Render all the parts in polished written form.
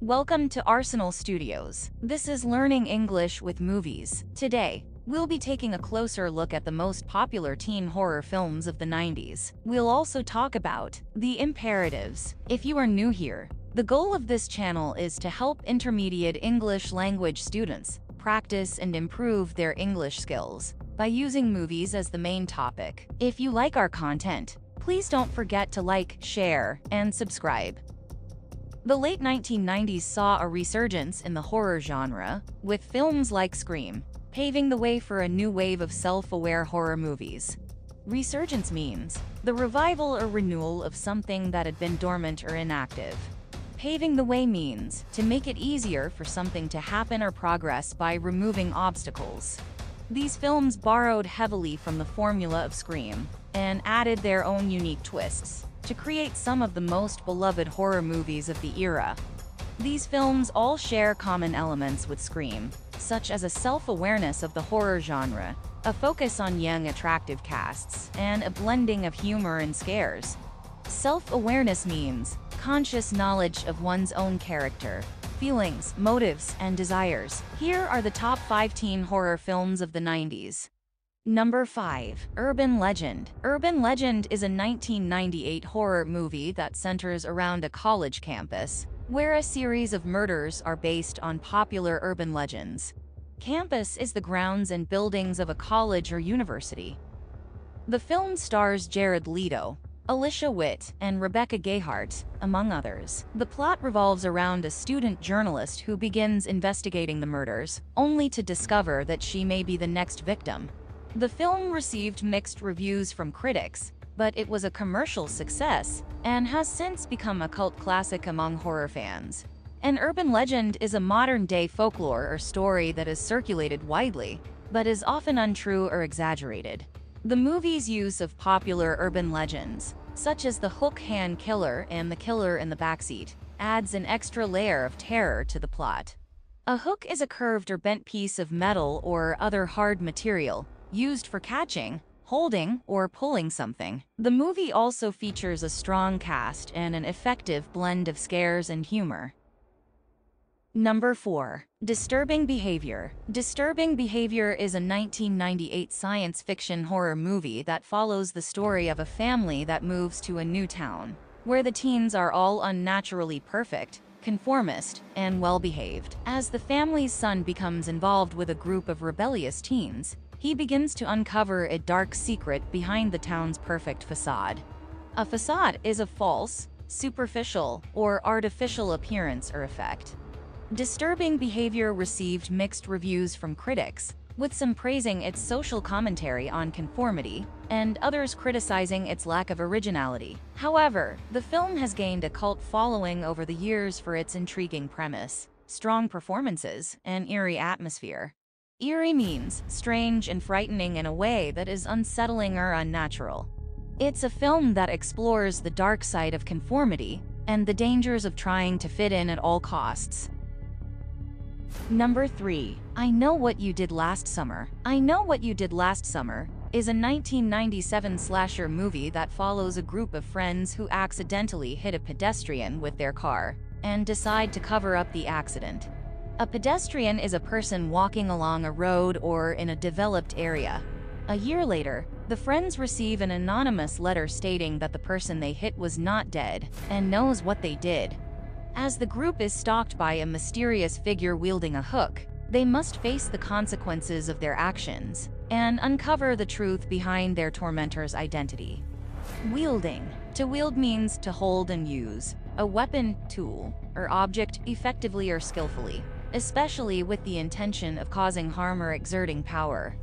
Welcome to Arsenal Studios. This is Learning English with Movies. Today, we'll be taking a closer look at the most popular teen horror films of the 90s. We'll also talk about the imperatives. If you are new here, the goal of this channel is to help intermediate English language students practice and improve their English skills by using movies as the main topic. If you like our content, please don't forget to like, share, and subscribe. The late 1990s saw a resurgence in the horror genre, with films like Scream paving the way for a new wave of self-aware horror movies. Resurgence means the revival or renewal of something that had been dormant or inactive. Paving the way means to make it easier for something to happen or progress by removing obstacles. These films borrowed heavily from the formula of Scream and added their own unique twists to create some of the most beloved horror movies of the era. These films all share common elements with Scream, such as a self-awareness of the horror genre, a focus on young, attractive casts, and a blending of humor and scares. Self-awareness means conscious knowledge of one's own character, feelings, motives, and desires. Here are the top 5 teen horror films of the 90s. Number 5. Urban Legend. Urban Legend is a 1998 horror movie that centers around a college campus, where a series of murders are based on popular urban legends. Campus is the grounds and buildings of a college or university. The film stars Jared Leto, Alicia Witt, and Rebecca Gayheart, among others. The plot revolves around a student journalist who begins investigating the murders, only to discover that she may be the next victim. The film received mixed reviews from critics, but it was a commercial success and has since become a cult classic among horror fans. An urban legend is a modern-day folklore or story that is circulated widely, but is often untrue or exaggerated. The movie's use of popular urban legends, such as the hook hand killer and the killer in the backseat, adds an extra layer of terror to the plot. A hook is a curved or bent piece of metal or other hard material, used for catching, holding, or pulling something. The movie also features a strong cast and an effective blend of scares and humor. Number 4. Disturbing Behavior. Disturbing Behavior is a 1998 science fiction horror movie that follows the story of a family that moves to a new town, where the teens are all unnaturally perfect, conformist, and well-behaved. As the family's son becomes involved with a group of rebellious teens, he begins to uncover a dark secret behind the town's perfect facade. A facade is a false, superficial, or artificial appearance or effect. Disturbing Behavior received mixed reviews from critics, with some praising its social commentary on conformity, and others criticizing its lack of originality. However, the film has gained a cult following over the years for its intriguing premise, strong performances, and eerie atmosphere. Eerie means strange and frightening in a way that is unsettling or unnatural. It's a film that explores the dark side of conformity and the dangers of trying to fit in at all costs. Number 3. I Know What You Did Last Summer. I Know What You Did Last Summer is a 1997 slasher movie that follows a group of friends who accidentally hit a pedestrian with their car and decide to cover up the accident. A pedestrian is a person walking along a road or in a developed area. A year later, the friends receive an anonymous letter stating that the person they hit was not dead and knows what they did. As the group is stalked by a mysterious figure wielding a hook, they must face the consequences of their actions and uncover the truth behind their tormentor's identity. Wielding. To wield means to hold and use a weapon, tool, or object effectively or skillfully, especially with the intention of causing harm or exerting power.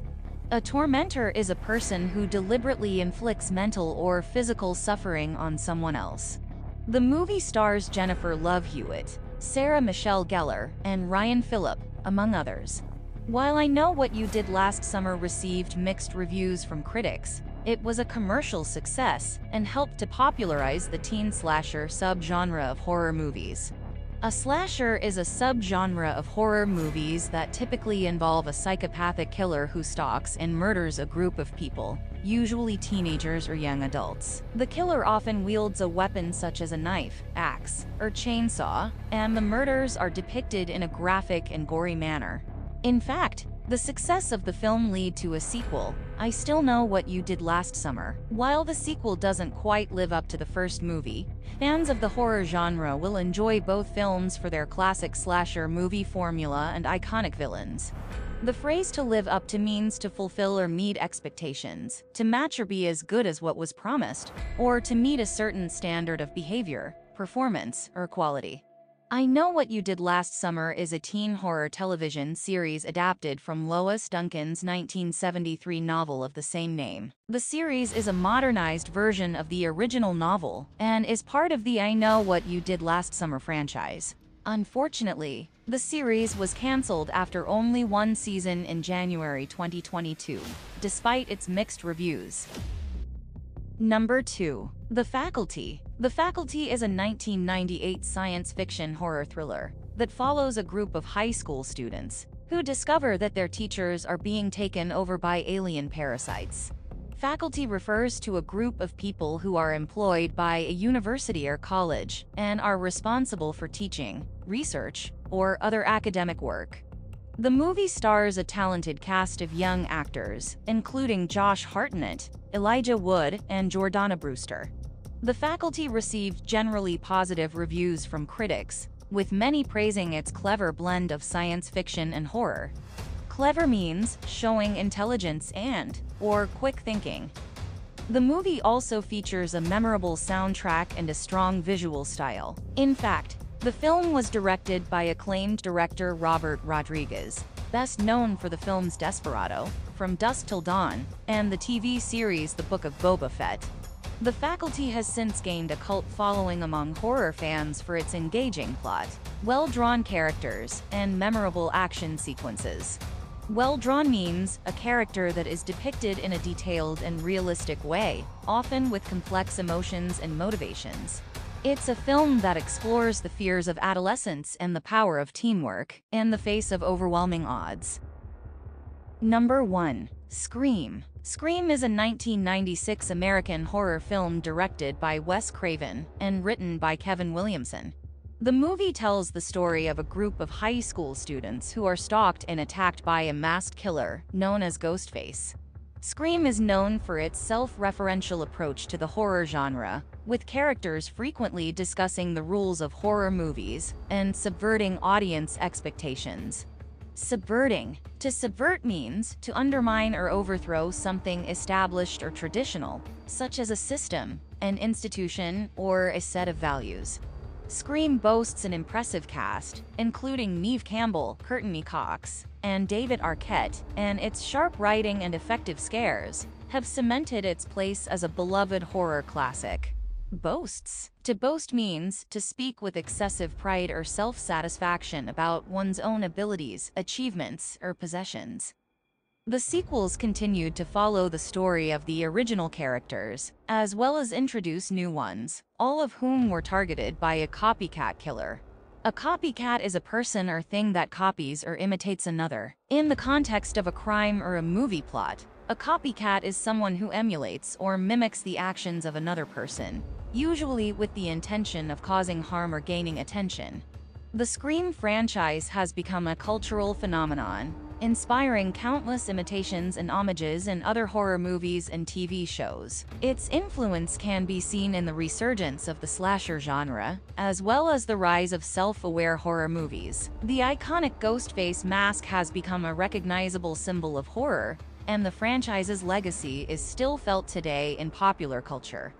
A tormentor is a person who deliberately inflicts mental or physical suffering on someone else. The movie stars Jennifer Love Hewitt, Sarah Michelle Gellar, and Ryan Phillip, among others. While I Know What You Did Last Summer received mixed reviews from critics, it was a commercial success and helped to popularize the teen slasher subgenre of horror movies. A slasher is a subgenre of horror movies that typically involve a psychopathic killer who stalks and murders a group of people. usually teenagers or young adults. The killer often wields a weapon such as a knife, axe, or chainsaw, and the murders are depicted in a graphic and gory manner. In fact, the success of the film led to a sequel, I Still Know What You Did Last Summer. While the sequel doesn't quite live up to the first movie, fans of the horror genre will enjoy both films for their classic slasher movie formula and iconic villains. The phrase "to live up to" means to fulfill or meet expectations, to match or be as good as what was promised, or to meet a certain standard of behavior, performance, or quality. I Know What You Did Last Summer is a teen horror television series adapted from Lois Duncan's 1973 novel of the same name. The series is a modernized version of the original novel and is part of the I Know What You Did Last Summer franchise. Unfortunately, the series was canceled after only one season in January 2022, despite its mixed reviews. Number 2. The Faculty. The Faculty is a 1998 science fiction horror thriller that follows a group of high school students who discover that their teachers are being taken over by alien parasites. Faculty refers to a group of people who are employed by a university or college and are responsible for teaching, research, or other academic work. The movie stars a talented cast of young actors, including Josh Hartnett, Elijah Wood, and Jordana Brewster. The Faculty received generally positive reviews from critics, with many praising its clever blend of science fiction and horror. Clever means showing intelligence or quick thinking. The movie also features a memorable soundtrack and a strong visual style. In fact, the film was directed by acclaimed director Robert Rodriguez, best known for the films Desperado, From Dusk Till Dawn, and the TV series The Book of Boba Fett. The Faculty has since gained a cult following among horror fans for its engaging plot, well-drawn characters, and memorable action sequences. Well-drawn means a character that is depicted in a detailed and realistic way, often with complex emotions and motivations. It's a film that explores the fears of adolescence and the power of teamwork in the face of overwhelming odds. Number 1. Scream. Scream is a 1996 American horror film directed by Wes Craven and written by Kevin Williamson. The movie tells the story of a group of high school students who are stalked and attacked by a masked killer known as Ghostface. Scream is known for its self-referential approach to the horror genre, with characters frequently discussing the rules of horror movies and subverting audience expectations. Subverting. To subvert means to undermine or overthrow something established or traditional, such as a system, an institution, or a set of values. Scream boasts an impressive cast, including Neve Campbell, Courteney Cox, and David Arquette, and its sharp writing and effective scares have cemented its place as a beloved horror classic. Boasts. To boast means to speak with excessive pride or self-satisfaction about one's own abilities, achievements, or possessions. The sequels continued to follow the story of the original characters, as well as introduce new ones, all of whom were targeted by a copycat killer. A copycat is a person or thing that copies or imitates another. In the context of a crime or a movie plot, a copycat is someone who emulates or mimics the actions of another person, usually with the intention of causing harm or gaining attention. The Scream franchise has become a cultural phenomenon, inspiring countless imitations and homages in other horror movies and TV shows. Its influence can be seen in the resurgence of the slasher genre, as well as the rise of self-aware horror movies. The iconic Ghostface mask has become a recognizable symbol of horror, and the franchise's legacy is still felt today in popular culture.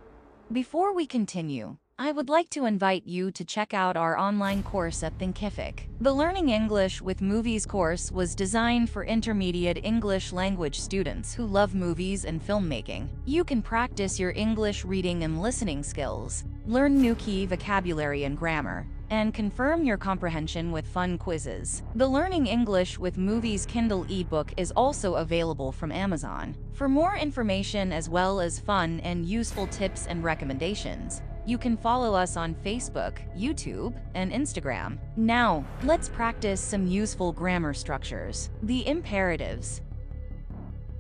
Before we continue, I would like to invite you to check out our online course at Thinkific. The Learning English with Movies course was designed for intermediate English language students who love movies and filmmaking. You can practice your English reading and listening skills, learn new key vocabulary and grammar, and confirm your comprehension with fun quizzes. The Learning English with Movies Kindle ebook is also available from Amazon. For more information as well as fun and useful tips and recommendations, you can follow us on Facebook, YouTube, and Instagram. Now, let's practice some useful grammar structures. The imperatives.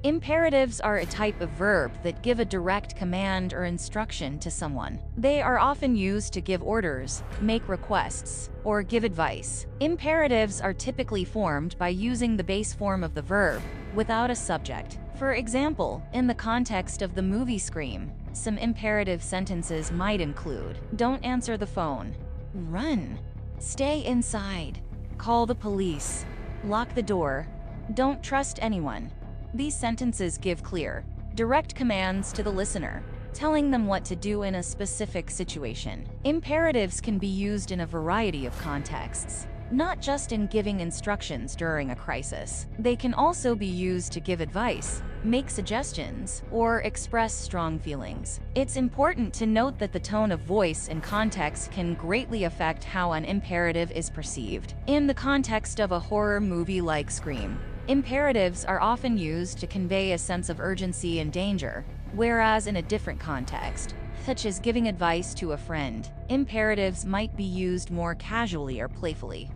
Imperatives are a type of verb that give a direct command or instruction to someone. They are often used to give orders, make requests, or give advice. Imperatives are typically formed by using the base form of the verb without a subject. For example, in the context of the movie Scream, some imperative sentences might include, "Don't answer the phone," "Run," "Stay inside," "Call the police," "Lock the door," "Don't trust anyone." These sentences give clear, direct commands to the listener, telling them what to do in a specific situation. Imperatives can be used in a variety of contexts, not just in giving instructions during a crisis. They can also be used to give advice, make suggestions, or express strong feelings. It's important to note that the tone of voice and context can greatly affect how an imperative is perceived. In the context of a horror movie like Scream, imperatives are often used to convey a sense of urgency and danger, whereas in a different context, such as giving advice to a friend, imperatives might be used more casually or playfully.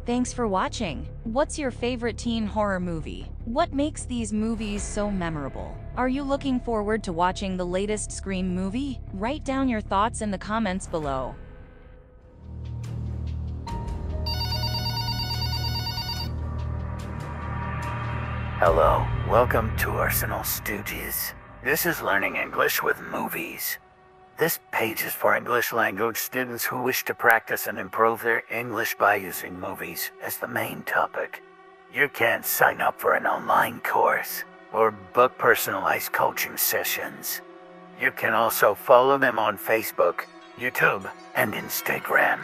Thanks for watching. What's your favorite teen horror movie? What makes these movies so memorable? Are you looking forward to watching the latest Scream movie? Write down your thoughts in the comments below. Hello, welcome to Arsenal Stooges. This is Learning English with Movies. This page is for English language students who wish to practice and improve their English by using movies as the main topic. You can sign up for an online course or book personalized coaching sessions. You can also follow them on Facebook, YouTube, and Instagram.